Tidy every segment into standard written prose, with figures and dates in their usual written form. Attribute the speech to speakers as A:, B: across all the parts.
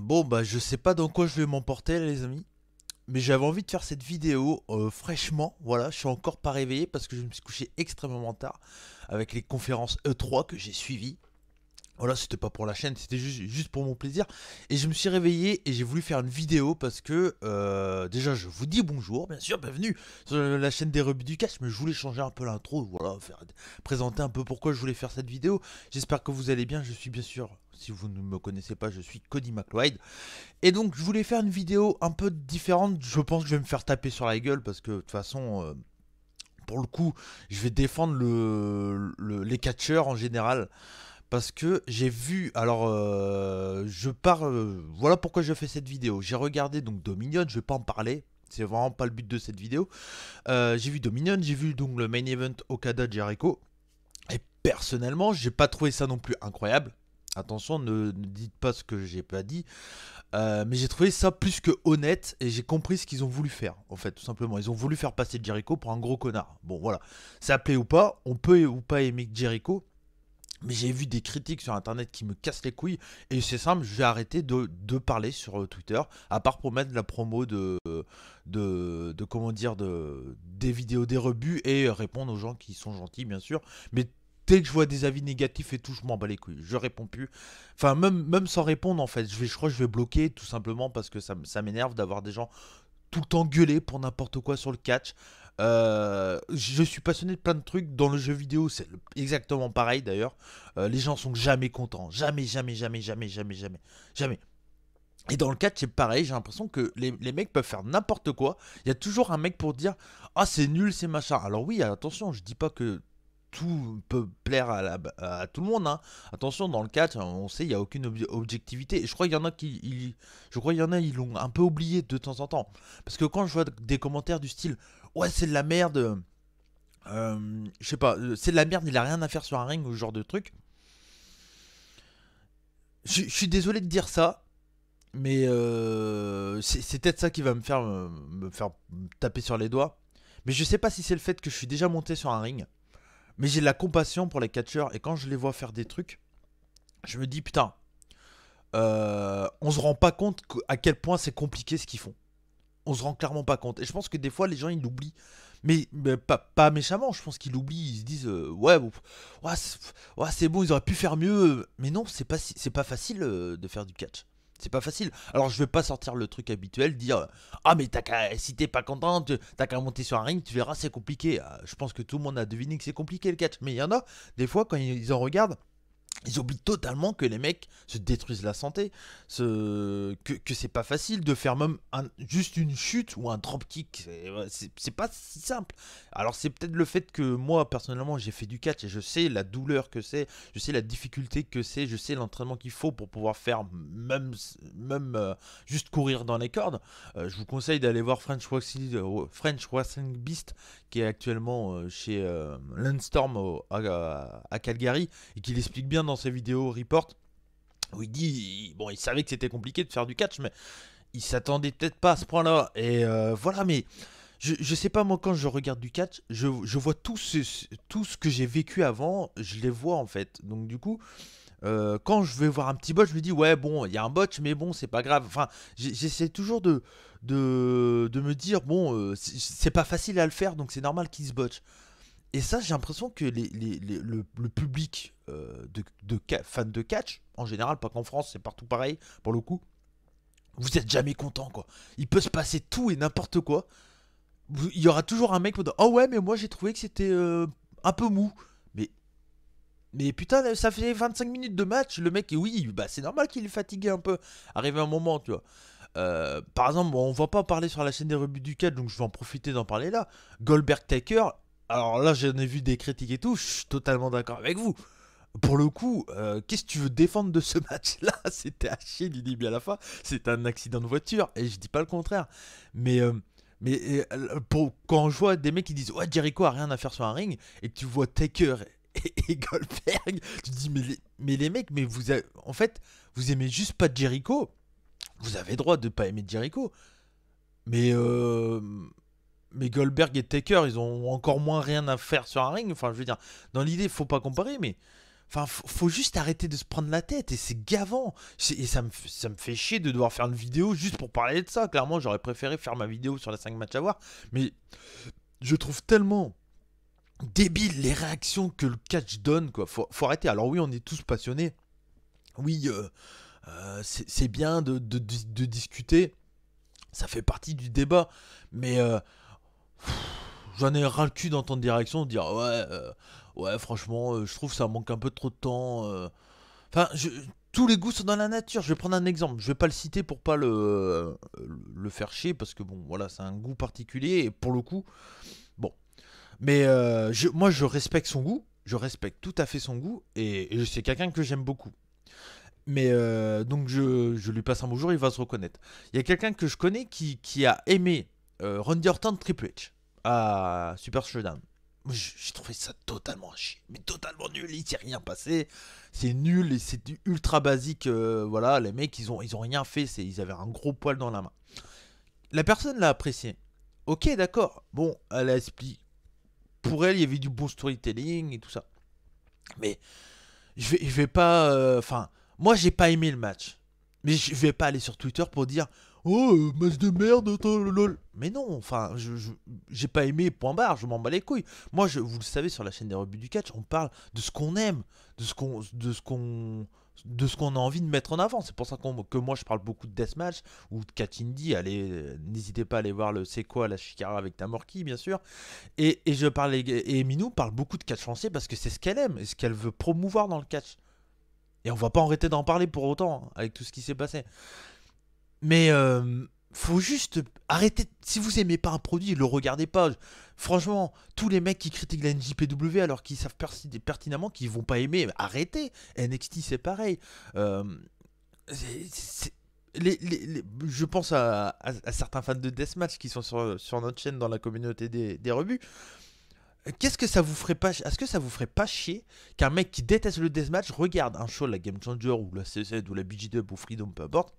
A: Bon, bah, je sais pas dans quoi je vais m'emporter, les amis. Mais j'avais envie de faire cette vidéo fraîchement. Voilà, je suis encore pas réveillé parce que je me suis couché extrêmement tard avec les conférences E3 que j'ai suivies. Voilà, c'était pas pour la chaîne, c'était juste pour mon plaisir. Et je me suis réveillé et j'ai voulu faire une vidéo parce que déjà je vous dis bonjour, bien sûr, bienvenue sur la chaîne des rebuts du cash. Mais je voulais changer un peu l'intro, voilà, présenter un peu pourquoi je voulais faire cette vidéo. J'espère que vous allez bien, je suis bien sûr, si vous ne me connaissez pas, je suis Cody McLeod. Et donc je voulais faire une vidéo un peu différente, je pense que je vais me faire taper sur la gueule parce que de toute façon... pour le coup, je vais défendre les catcheurs en général. Parce que j'ai vu, alors voilà pourquoi je fais cette vidéo. J'ai regardé donc Dominion, je vais pas en parler, c'est vraiment pas le but de cette vidéo. J'ai vu Dominion, j'ai vu donc le main event Okada Jericho. Et personnellement, j'ai pas trouvé ça non plus incroyable. Attention, ne dites pas ce que j'ai pas dit. Mais j'ai trouvé ça plus que honnête et j'ai compris ce qu'ils ont voulu faire. En fait, tout simplement, ils ont voulu faire passer Jericho pour un gros connard. Bon, voilà, ça plaît ou pas, on peut ou pas aimer Jericho. Mais j'ai vu des critiques sur internet qui me cassent les couilles. Et c'est simple, je vais arrêter de parler sur Twitter. À part pour mettre la promo comment dire, des vidéos des rebuts et répondre aux gens qui sont gentils, bien sûr. Mais dès que je vois des avis négatifs et tout, je m'en bats les couilles. Je réponds plus. Enfin, même sans répondre, en fait. Je crois que je vais bloquer tout simplement parce que ça m'énerve d'avoir des gens tout le temps gueuler pour n'importe quoi sur le catch. Je suis passionné de plein de trucs. Dans le jeu vidéo, c'est exactement pareil d'ailleurs. Les gens sont jamais contents. Jamais, jamais, jamais, jamais, jamais, jamais. Jamais. Et dans le catch, c'est pareil. J'ai l'impression que les mecs peuvent faire n'importe quoi. Il y a toujours un mec pour dire ah, c'est nul, c'est machin. Alors, oui, attention, je dis pas que tout peut plaire à tout le monde, hein. Attention, dans le catch, on sait, il n'y a aucune objectivité. Et je crois qu'il y en a je crois qu'il y en a, ils l'ont un peu oublié de temps en temps. Parce que quand je vois des commentaires du style, ouais, c'est de la merde, je sais pas, c'est de la merde, il a rien à faire sur un ring ou ce genre de truc. Je suis désolé de dire ça, mais c'est peut-être ça qui va me faire taper sur les doigts. Mais je sais pas si c'est le fait que je suis déjà monté sur un ring. Mais j'ai de la compassion pour les catcheurs et quand je les vois faire des trucs, je me dis putain, on se rend pas compte à quel point c'est compliqué ce qu'ils font. On se rend clairement pas compte. Et je pense que des fois les gens ils l'oublient. Mais pas méchamment, je pense qu'ils l'oublient. Ils se disent ouais, ouais, c'est bon, ils auraient pu faire mieux. Mais non, c'est pas facile de faire du catch. C'est pas facile. Alors je vais pas sortir le truc habituel, dire ah mais si t'es pas content, t'as qu'à monter sur un ring, tu verras c'est compliqué. Je pense que tout le monde a deviné que c'est compliqué le catch. Mais il y en a des fois quand ils en regardent, ils oublient totalement que les mecs se détruisent la santé, que c'est pas facile de faire même juste une chute ou un dropkick, c'est pas si simple. Alors c'est peut-être le fait que moi personnellement j'ai fait du catch et je sais la douleur que c'est, je sais la difficulté que c'est, je sais l'entraînement qu'il faut pour pouvoir faire même juste courir dans les cordes. Je vous conseille d'aller voir French Wrestling Beast qui est actuellement chez Landstorm à Calgary et qui l'explique bien dans ses vidéos report où il dit bon il savait que c'était compliqué de faire du catch mais il s'attendait peut-être pas à ce point-là et voilà mais je sais pas moi quand je regarde du catch je vois tout ce que j'ai vécu avant je les vois en fait donc du coup quand je vais voir un petit bot je me dis ouais bon il y a un bot mais bon c'est pas grave enfin j'essaie toujours de me dire bon c'est pas facile à le faire donc c'est normal qu'il se botche et ça, j'ai l'impression que le public fans de catch, en général, pas qu'en France, c'est partout pareil, pour le coup, vous êtes jamais content, quoi. Il peut se passer tout et n'importe quoi. Il y aura toujours un mec qui va dire oh ouais, mais moi j'ai trouvé que c'était un peu mou. Mais, mais putain, ça fait 25 minutes de match, le mec, oui, bah c'est normal qu'il est fatigué un peu. Arrivé un moment, tu vois. Par exemple, bon, on va pas parler sur la chaîne des rebuts du catch, donc je vais en profiter d'en parler là. Goldberg Taker, alors là j'en ai vu des critiques et tout, je suis totalement d'accord avec vous. Pour le coup, qu'est-ce que tu veux défendre de ce match-là? C'était à chier du début à la fin, c'est un accident de voiture, et je dis pas le contraire. Mais, quand je vois des mecs qui disent ouais Jericho a rien à faire sur un ring, et que tu vois Taker et Goldberg, tu te dis mais les mecs, mais en fait, vous aimez juste pas Jericho. Vous avez droit de pas aimer Jericho, mais mais Goldberg et Taker, ils ont encore moins rien à faire sur un ring. Enfin, je veux dire, dans l'idée, faut pas comparer, mais Enfin, faut juste arrêter de se prendre la tête et c'est gavant. Et ça me fait chier de devoir faire une vidéo juste pour parler de ça. Clairement, j'aurais préféré faire ma vidéo sur les 5 matchs à voir. Mais je trouve tellement débile les réactions que le catch donne, quoi. Faut arrêter. Alors oui, on est tous passionnés. Oui, c'est bien de discuter. Ça fait partie du débat. Mais j'en ai ras le cul d'entendre des réactions, de dire ouais, franchement, je trouve que ça manque un peu trop de temps. Enfin, tous les goûts sont dans la nature. Je vais prendre un exemple. Je vais pas le citer pour pas le faire chier parce que bon, voilà, c'est un goût particulier et pour le coup, bon. Mais moi, je respecte son goût. Je respecte tout à fait son goût et c'est quelqu'un que j'aime beaucoup. Mais donc je lui passe un bonjour, il va se reconnaître. Il y a quelqu'un que je connais qui a aimé Randy Orton Triple H à Super Showdown. Moi, j'ai trouvé ça totalement à chier, mais totalement nul. Il s'est rien passé, c'est nul et c'est ultra basique. Voilà, les mecs ils ont rien fait, ils avaient un gros poil dans la main. La personne l'a apprécié. Ok, d'accord. Bon, elle a expliqué. Pour elle, il y avait du bon storytelling et tout ça. Mais je vais pas. Enfin, moi, j'ai pas aimé le match. Mais je vais pas aller sur Twitter pour dire oh, match de merde, lol. Mais non, enfin, j'ai pas aimé, point barre, je m'en bats les couilles. Moi, vous le savez, sur la chaîne des rebuts du catch, on parle de ce qu'on aime, de ce qu'on a envie de mettre en avant. C'est pour ça que moi, je parle beaucoup de deathmatch ou de catch indie. Allez, n'hésitez pas à aller voir le C'est quoi la Chicara avec Tamorki, bien sûr. Et je parle, et Minou parle beaucoup de catch français parce que c'est ce qu'elle aime et ce qu'elle veut promouvoir dans le catch. Et on va pas arrêter d'en parler pour autant, hein, avec tout ce qui s'est passé. Mais faut juste arrêter. Si vous aimez pas un produit, le regardez pas. Franchement, tous les mecs qui critiquent la NJPW alors qu'ils savent pertinemment qu'ils vont pas aimer, arrêtez. NXT c'est pareil. Euh, c'est- je pense à certains fans de Deathmatch qui sont sur notre chaîne dans la communauté des rebuts. Qu'est-ce que ça vous ferait pas Est-ce que ça vous ferait pas chier qu'un mec qui déteste le deathmatch regarde un show, la Game Changer ou la CZ ou la BG-Dub ou Freedom, peu importe,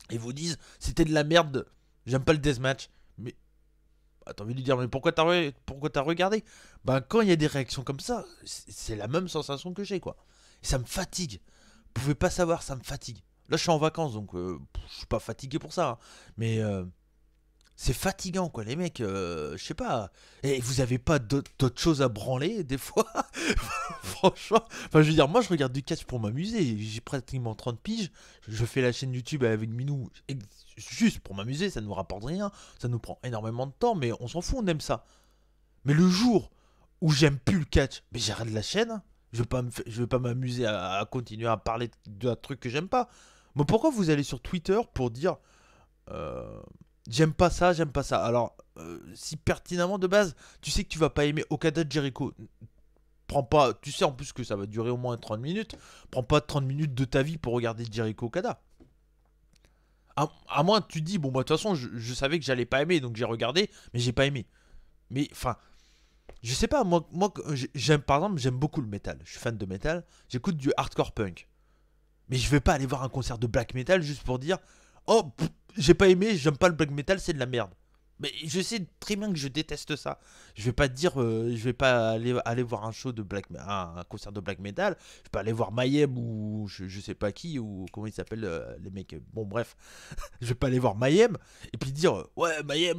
A: et vous dise c'était de la merde, j'aime pas le deathmatch. Mais t'as envie de lui dire mais pourquoi t'as regardé? Ben quand il y a des réactions comme ça, c'est la même sensation que j'ai, quoi. Et ça me fatigue. Vous pouvez pas savoir, ça me fatigue. Là je suis en vacances donc je suis pas fatigué pour ça, hein. Mais c'est fatigant, quoi, les mecs. Je sais pas. Et vous avez pas d'autres choses à branler des fois? Franchement. Enfin, je veux dire, moi, je regarde du catch pour m'amuser. J'ai pratiquement 30 piges. Je fais la chaîne YouTube avec Minou juste pour m'amuser. Ça nous rapporte rien. Ça nous prend énormément de temps, mais on s'en fout, on aime ça. Mais le jour où j'aime plus le catch, mais j'arrête la chaîne. Je vais pas m'amuser à continuer à parler d'un truc que j'aime pas. Mais pourquoi vous allez sur Twitter pour dire euh, j'aime pas ça, j'aime pas ça. Alors, si pertinemment de base, tu sais que tu vas pas aimer Okada de Jericho, prends pas, tu sais en plus que ça va durer au moins 30 minutes, prends pas 30 minutes de ta vie pour regarder Jericho Okada. À moins que tu te dis, bon, bah, de toute façon, je savais que j'allais pas aimer, donc j'ai regardé, mais j'ai pas aimé. Mais, enfin, je sais pas, moi j'aime, par exemple, j'aime beaucoup le métal. Je suis fan de métal, j'écoute du hardcore punk. Mais je vais pas aller voir un concert de black metal juste pour dire oh, j'ai pas aimé, j'aime pas le black metal, c'est de la merde. Mais je sais très bien que je déteste ça. Je vais pas te dire, je vais pas aller voir un show de un concert de black metal. Je vais pas aller voir Mayhem ou je sais pas qui ou comment ils s'appellent les mecs. Bon bref, je vais pas aller voir Mayhem et puis dire ouais Mayhem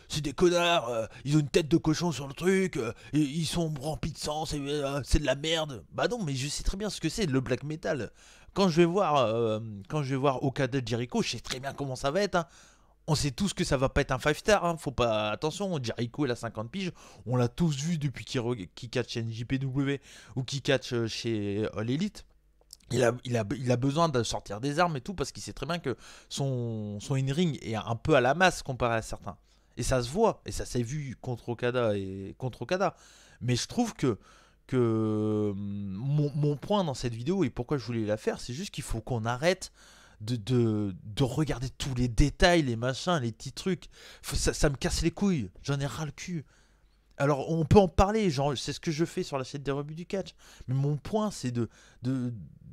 A: c'est des connards, ils ont une tête de cochon sur le truc, et ils sont remplis de sang, c'est de la merde. Bah non, mais je sais très bien ce que c'est le black metal. Quand je vais voir Okada Jericho, je sais très bien comment ça va être, hein. On sait tous que ça va pas être un 5 star, hein. Faut pas. Attention, Jericho il a 50 piges. On l'a tous vu depuis qu'il catch chez NJPW ou qu'il catch chez All Elite. Il a besoin de sortir des armes et tout parce qu'il sait très bien que son in-ring est un peu à la masse comparé à certains. Et ça se voit, et ça s'est vu contre Okada. Mais je trouve que mon point dans cette vidéo et pourquoi je voulais la faire, c'est juste qu'il faut qu'on arrête de regarder tous les détails, les machins, les petits trucs. Ça me casse les couilles, j'en ai ras le cul. Alors on peut en parler, genre c'est ce que je fais sur la chaîne des rebuts du catch. Mais mon point c'est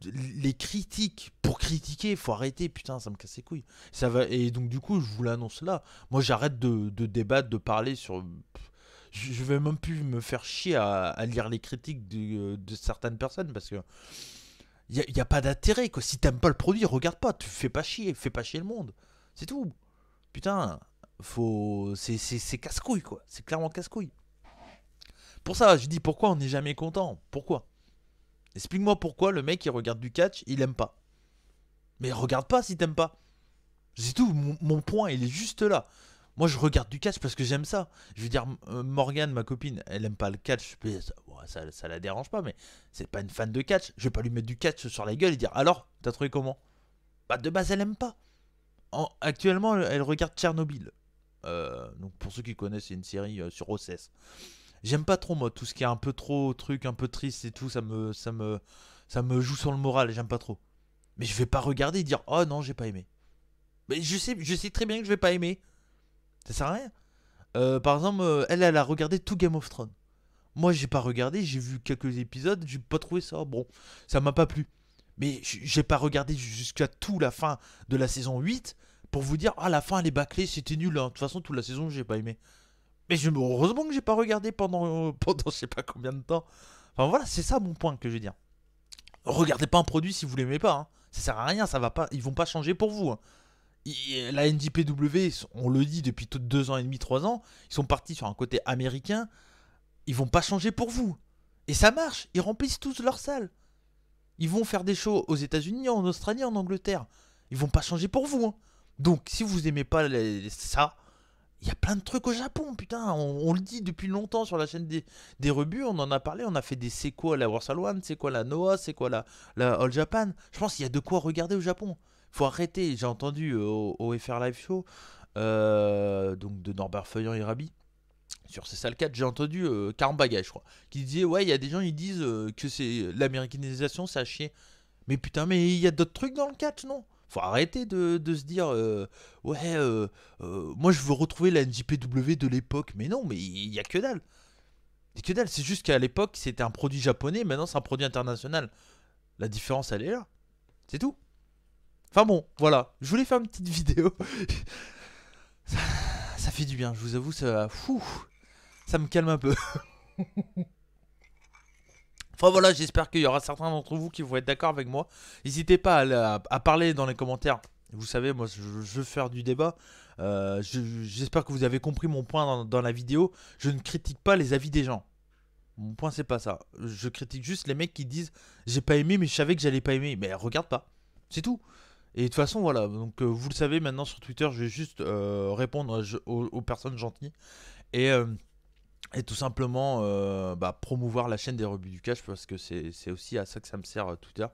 A: les critiques. Pour critiquer, il faut arrêter, putain, ça me casse les couilles. Ça va, et donc du coup je vous l'annonce là. Moi j'arrête de débattre, de parler sur. Je vais même plus me faire chier à lire les critiques de certaines personnes parce que y a pas d'intérêt quoi. Si t'aimes pas le produit, regarde pas, tu fais pas chier le monde. C'est tout. Putain, c'est casse-couille quoi. C'est clairement casse-couille. Pour ça, je dis pourquoi on n'est jamais content. Pourquoi? Explique-moi pourquoi le mec il regarde du catch, il aime pas. Mais regarde pas si t'aimes pas. C'est tout, mon point il est juste là. Moi je regarde du catch parce que j'aime ça. Je veux dire, Morgane, ma copine, elle aime pas le catch. Mais ça la dérange pas, mais c'est pas une fan de catch. Je vais pas lui mettre du catch sur la gueule et dire alors, t'as trouvé comment? Bah de base elle aime pas. Actuellement elle regarde Tchernobyl. Donc pour ceux qui connaissent, c'est une série sur OCS. J'aime pas trop moi tout ce qui est un peu trop truc, un peu triste et tout, ça me joue sur le moral, j'aime pas trop. Mais je vais pas regarder et dire oh non j'ai pas aimé. Mais je sais très bien que je vais pas aimer. Ça sert à rien. Par exemple, elle a regardé tout Game of Thrones. Moi j'ai pas regardé, j'ai vu quelques épisodes, j'ai pas trouvé ça bon, ça m'a pas plu. Mais j'ai pas regardé jusqu'à tout la fin de la saison 8 pour vous dire ah la fin elle est bâclée, c'était nul hein. De toute façon toute la saison j'ai pas aimé. Mais heureusement que j'ai pas regardé pendant je sais pas combien de temps. Enfin voilà, c'est ça mon point que je veux dire. Regardez pas un produit si vous l'aimez pas. Hein. Ça sert à rien, ça va pas, ils vont pas changer pour vous. Hein. La NJPW, on le dit depuis 2 ans et demi, 3 ans, ils sont partis sur un côté américain. Ils vont pas changer pour vous. Et ça marche, ils remplissent tous leurs salles. Ils vont faire des shows aux États-Unis, en Australie, en Angleterre. Ils vont pas changer pour vous. Hein. Donc si vous aimez pas ça, il y a plein de trucs au Japon, putain. On le dit depuis longtemps sur la chaîne des rebuts. On en a parlé. On a fait des c'est quoi la Warsal One, c'est quoi la Noah, c'est quoi la All Japan. Je pense qu'il y a de quoi regarder au Japon. Faut arrêter. J'ai entendu au FR Live Show, donc de Norbert Feuillant et Rabi, sur ces salles 4, j'ai entendu Karambagay, je crois, qui disait ouais, il y a des gens ils disent que c'est l'américanisation, ça a chier. Mais putain, mais il y a d'autres trucs dans le catch, non? Faut arrêter de se dire ouais, moi je veux retrouver la NJPW de l'époque. Mais non, mais il y a que dalle. Il y a que dalle, c'est juste qu'à l'époque c'était un produit japonais, maintenant c'est un produit international. La différence elle est là. C'est tout. Enfin bon, voilà. Je voulais faire une petite vidéo. ça, ça fait du bien, je vous avoue, ça me calme un peu. Enfin voilà, j'espère qu'il y aura certains d'entre vous qui vont être d'accord avec moi. N'hésitez pas à parler dans les commentaires. Vous savez, moi je veux faire du débat. J'espère que vous avez compris mon point dans la vidéo. Je ne critique pas les avis des gens. Mon point c'est pas ça. Je critique juste les mecs qui disent j'ai pas aimé mais je savais que j'allais pas aimer. Mais regarde pas. C'est tout. Et de toute façon voilà. Donc vous le savez maintenant sur Twitter, je vais juste répondre aux personnes gentilles. Et tout simplement promouvoir la chaîne des rebuts du cash parce que c'est aussi à ça que ça me sert Twitter.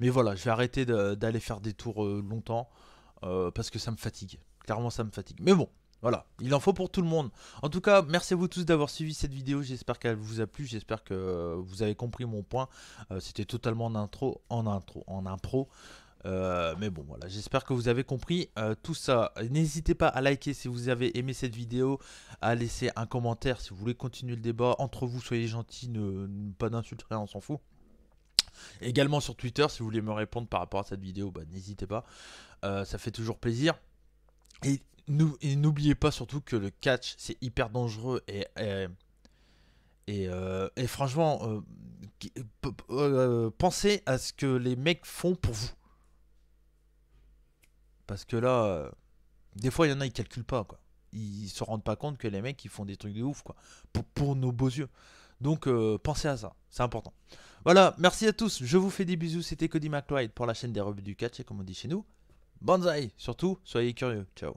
A: Mais voilà, je vais arrêter d'aller faire des tours longtemps parce que ça me fatigue. Clairement, ça me fatigue. Mais bon, voilà, il en faut pour tout le monde. En tout cas, merci à vous tous d'avoir suivi cette vidéo. J'espère qu'elle vous a plu. J'espère que vous avez compris mon point. C'était totalement en impro. Mais bon voilà, j'espère que vous avez compris tout ça. N'hésitez pas à liker si vous avez aimé cette vidéo, à laisser un commentaire si vous voulez continuer le débat. Entre vous, soyez gentils, pas d'insultes, rien, on s'en fout. Également sur Twitter, si vous voulez me répondre par rapport à cette vidéo, n'hésitez pas. Ça fait toujours plaisir. Et n'oubliez pas surtout que le catch, c'est hyper dangereux et franchement, pensez à ce que les mecs font pour vous. Parce que là, des fois, il y en a, ils calculent pas, quoi. Ils se rendent pas compte que les mecs, ils font des trucs de ouf, quoi. Pour nos beaux yeux. Donc, pensez à ça. C'est important. Voilà, merci à tous. Je vous fais des bisous. C'était Cody McLeod pour la chaîne des revues du catch. Et comme on dit chez nous, banzai. Surtout, soyez curieux. Ciao.